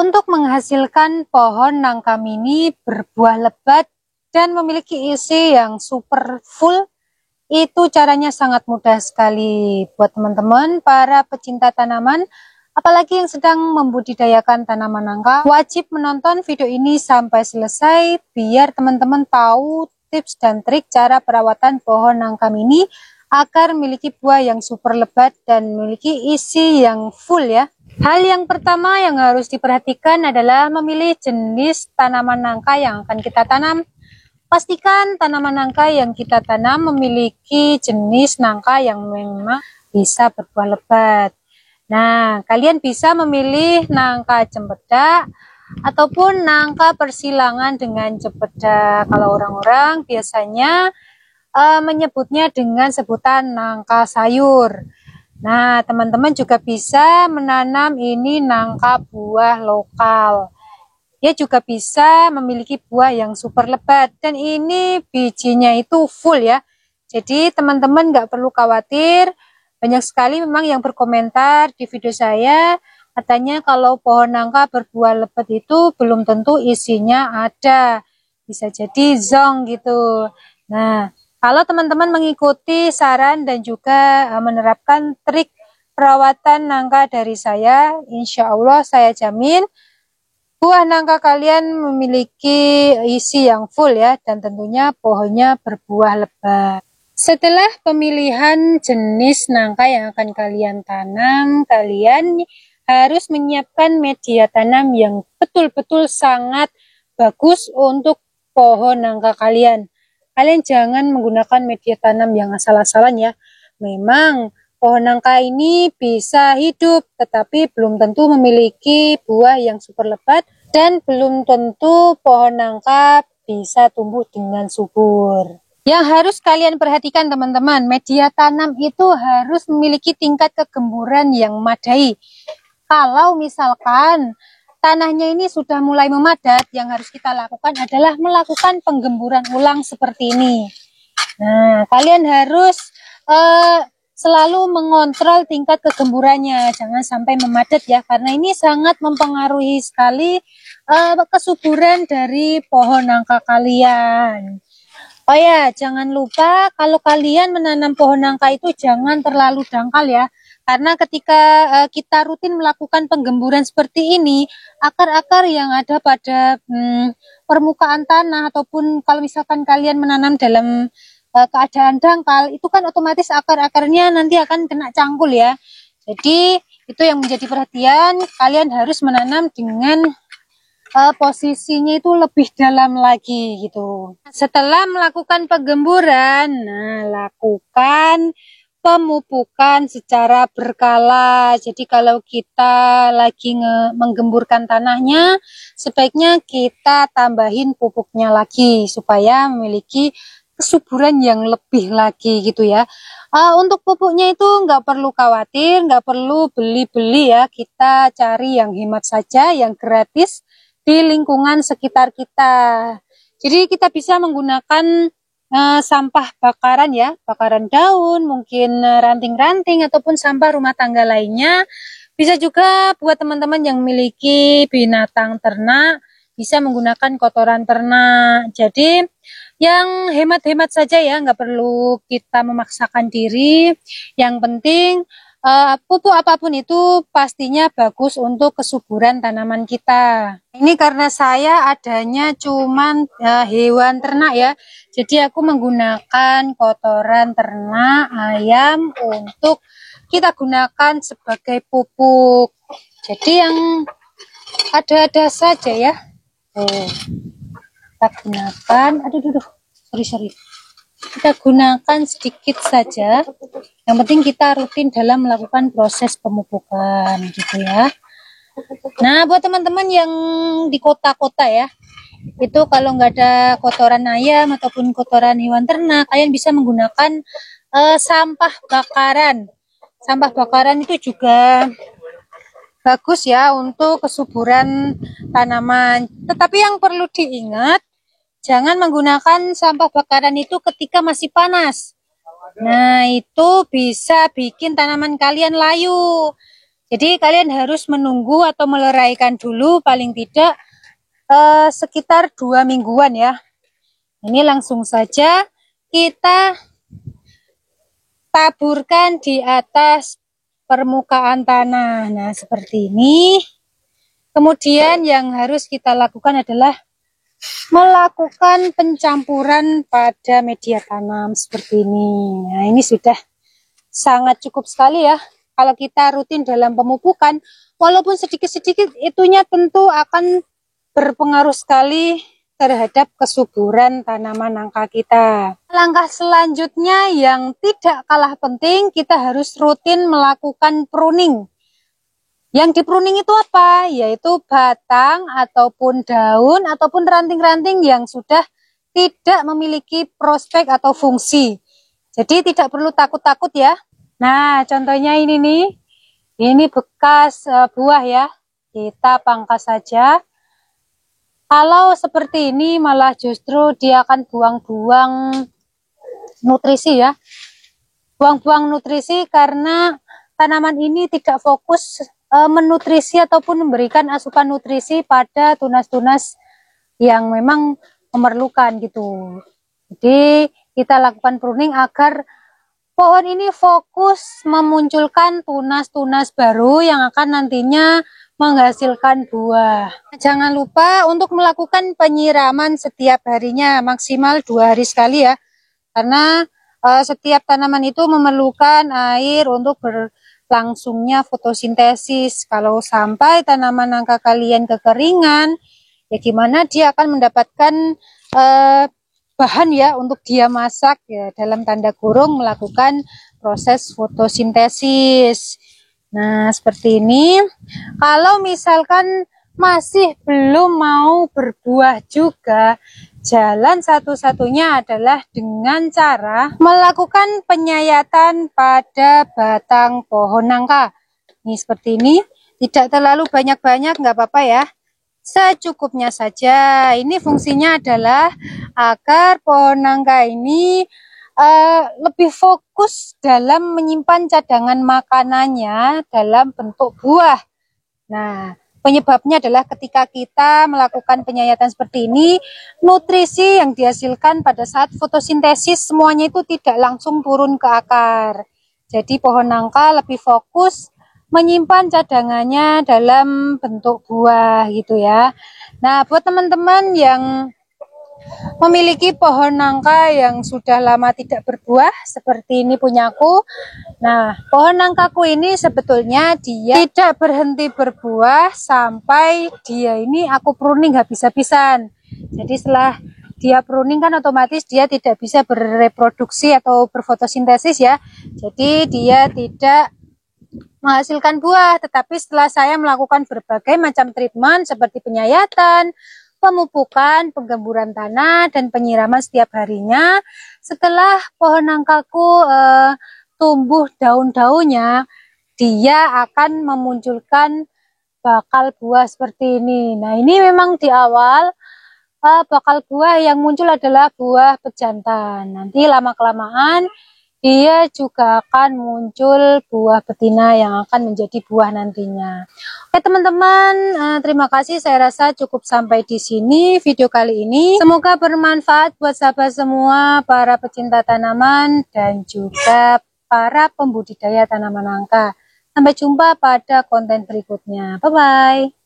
Untuk menghasilkan pohon nangka mini berbuah lebat dan memiliki isi yang super full, itu caranya sangat mudah sekali buat teman-teman para pecinta tanaman, apalagi yang sedang membudidayakan tanaman nangka. Wajib menonton video ini sampai selesai biar teman-teman tahu tips dan trik cara perawatan pohon nangka mini agar memiliki buah yang super lebat dan memiliki isi yang full ya. Hal yang pertama yang harus diperhatikan adalah memilih jenis tanaman nangka yang akan kita tanam. Pastikan tanaman nangka yang kita tanam memiliki jenis nangka yang memang bisa berbuah lebat. Nah, kalian bisa memilih nangka cempedak ataupun nangka persilangan dengan cempedak. Kalau orang-orang biasanya menyebutnya dengan sebutan nangka sayur. Nah, teman-teman juga bisa menanam ini nangka buah lokal. Dia juga bisa memiliki buah yang super lebat dan ini bijinya itu full ya. Jadi teman-teman nggak perlu khawatir. Banyak sekali memang yang berkomentar di video saya, katanya kalau pohon nangka berbuah lebat itu belum tentu isinya ada. Bisa jadi zong gitu. Nah, kalau teman-teman mengikuti saran dan juga menerapkan trik perawatan nangka dari saya, insya Allah saya jamin buah nangka kalian memiliki isi yang full ya, dan tentunya pohonnya berbuah lebat. Setelah pemilihan jenis nangka yang akan kalian tanam, kalian harus menyiapkan media tanam yang betul-betul sangat bagus untuk pohon nangka kalian. Kalian jangan menggunakan media tanam yang asal-asalan ya. Memang pohon nangka ini bisa hidup, tetapi belum tentu memiliki buah yang super lebat dan belum tentu pohon nangka bisa tumbuh dengan subur. Yang harus kalian perhatikan teman-teman, media tanam itu harus memiliki tingkat kegemburan yang memadai. Kalau misalkan tanahnya ini sudah mulai memadat, yang harus kita lakukan adalah melakukan penggemburan ulang seperti ini. Nah, kalian harus selalu mengontrol tingkat kegemburannya, jangan sampai memadat ya, karena ini sangat mempengaruhi sekali kesuburan dari pohon nangka kalian. Oh ya, jangan lupa kalau kalian menanam pohon nangka itu jangan terlalu dangkal ya. Karena ketika kita rutin melakukan penggemburan seperti ini, akar-akar yang ada pada permukaan tanah ataupun kalau misalkan kalian menanam dalam keadaan dangkal, itu kan otomatis akar-akarnya nanti akan kena cangkul ya. Jadi itu yang menjadi perhatian, kalian harus menanam dengan posisinya itu lebih dalam lagi gitu. Setelah melakukan penggemburan, nah lakukan pemupukan secara berkala. Jadi kalau kita lagi menggemburkan tanahnya, sebaiknya kita tambahin pupuknya lagi supaya memiliki kesuburan yang lebih lagi gitu ya. Untuk pupuknya itu nggak perlu khawatir, nggak perlu beli-beli ya. Kita cari yang hemat saja, yang gratis di lingkungan sekitar kita. Jadi kita bisa menggunakan sampah bakaran ya, bakaran daun, mungkin ranting-ranting ataupun sampah rumah tangga lainnya. Bisa juga buat teman-teman yang memiliki binatang ternak, bisa menggunakan kotoran ternak. Jadi yang hemat-hemat saja ya, nggak perlu kita memaksakan diri. Yang penting pupuk apapun itu pastinya bagus untuk kesuburan tanaman kita. Ini karena saya adanya cuman hewan ternak ya, jadi aku menggunakan kotoran ternak ayam untuk kita gunakan sebagai pupuk. Jadi yang ada-ada saja ya. Kita gunakan, sorry. Kita gunakan sedikit saja. Yang penting kita rutin dalam melakukan proses pemupukan gitu ya. Nah, buat teman-teman yang di kota-kota ya, itu kalau nggak ada kotoran ayam ataupun kotoran hewan ternak, kalian bisa menggunakan sampah bakaran. Sampah bakaran itu juga bagus ya untuk kesuburan tanaman. Tetapi yang perlu diingat, jangan menggunakan sampah bakaran itu ketika masih panas. Nah, itu bisa bikin tanaman kalian layu. Jadi kalian harus menunggu atau meleraikan dulu paling tidak sekitar 2 mingguan ya. Ini langsung saja kita taburkan di atas permukaan tanah. Nah, seperti ini. Kemudian yang harus kita lakukan adalah melakukan pencampuran pada media tanam seperti ini. Nah, ini sudah sangat cukup sekali ya. Kalau kita rutin dalam pemupukan, walaupun sedikit-sedikit, itunya tentu akan berpengaruh sekali terhadap kesuburan tanaman nangka kita. Langkah selanjutnya yang tidak kalah penting, kita harus rutin melakukan pruning. Yang di pruning itu apa? Yaitu batang ataupun daun ataupun ranting-ranting yang sudah tidak memiliki prospek atau fungsi. Jadi tidak perlu takut-takut ya. Nah, contohnya ini nih. Ini bekas buah ya. Kita pangkas saja. Kalau seperti ini malah justru dia akan buang-buang nutrisi ya. Buang-buang nutrisi karena tanaman ini tidak fokus menutrisi ataupun memberikan asupan nutrisi pada tunas-tunas yang memang memerlukan gitu. Jadi kita lakukan pruning agar pohon ini fokus memunculkan tunas-tunas baru yang akan nantinya menghasilkan buah. Jangan lupa untuk melakukan penyiraman setiap harinya, maksimal 2 hari sekali ya. Karena setiap tanaman itu memerlukan air untuk berlangsungnya fotosintesis. Kalau sampai tanaman nangka kalian kekeringan, ya gimana dia akan mendapatkan bahan ya untuk dia masak ya, dalam tanda kurung melakukan proses fotosintesis. Nah, seperti ini. Kalau misalkan masih belum mau berbuah juga, jalan satu-satunya adalah dengan cara melakukan penyayatan pada batang pohon nangka. Ini seperti ini, tidak terlalu banyak-banyak, nggak apa-apa ya. Secukupnya saja. Ini fungsinya adalah agar pohon nangka ini lebih fokus dalam menyimpan cadangan makanannya dalam bentuk buah. Nah, penyebabnya adalah ketika kita melakukan penyayatan seperti ini, nutrisi yang dihasilkan pada saat fotosintesis semuanya itu tidak langsung turun ke akar. Jadi pohon nangka lebih fokus menyimpan cadangannya dalam bentuk buah gitu ya. Nah, buat teman-teman yang memiliki pohon nangka yang sudah lama tidak berbuah seperti ini punyaku. Nah, pohon nangkaku ini sebetulnya dia tidak berhenti berbuah sampai dia ini aku pruning habis-habisan. Jadi setelah dia pruning kan otomatis dia tidak bisa bereproduksi atau berfotosintesis ya. Jadi dia tidak menghasilkan buah, tetapi setelah saya melakukan berbagai macam treatment seperti penyayatan, pemupukan, penggemburan tanah, dan penyiraman setiap harinya, setelah pohon nangkaku tumbuh daun-daunnya, dia akan memunculkan bakal buah seperti ini. Nah, ini memang di awal bakal buah yang muncul adalah buah pejantan. Nanti lama-kelamaan dia juga akan muncul buah betina yang akan menjadi buah nantinya. Oke teman-teman, terima kasih. Saya rasa cukup sampai di sini video kali ini. Semoga bermanfaat buat sahabat semua, para pecinta tanaman dan juga para pembudidaya tanaman nangka. Sampai jumpa pada konten berikutnya. Bye-bye.